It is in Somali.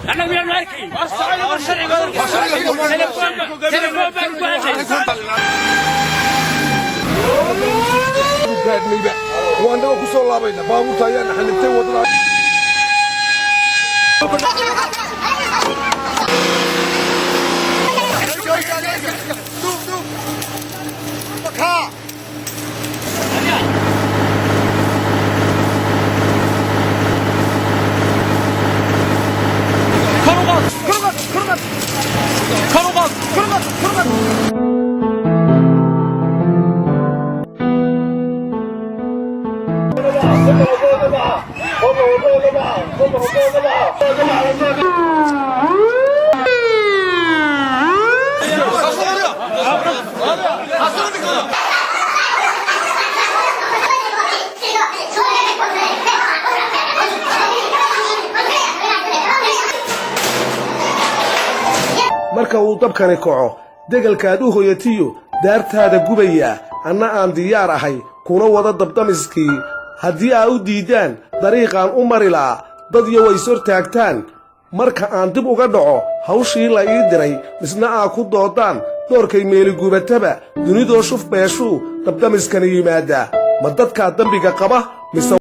أنا ويا الماركين وأنا وكسر الله بينا بابو تايان حنتي وضنا marka uu dabkani kaco degalkaad u hoyatiyo daartaada gubaya anna aan diyaar ahay kuna wada dabdamiskii haddii aa u diidaan dariiqaan u mari la'a dad iyo way sor taagtaan marka aan dib uga dhaco hawshii la ii diray misna aa ku doodaan doorkay meeligubataba dunidoo shuf beeshuu dabdamiskani yimaaddaa ma dadkaa dembiga qaba mise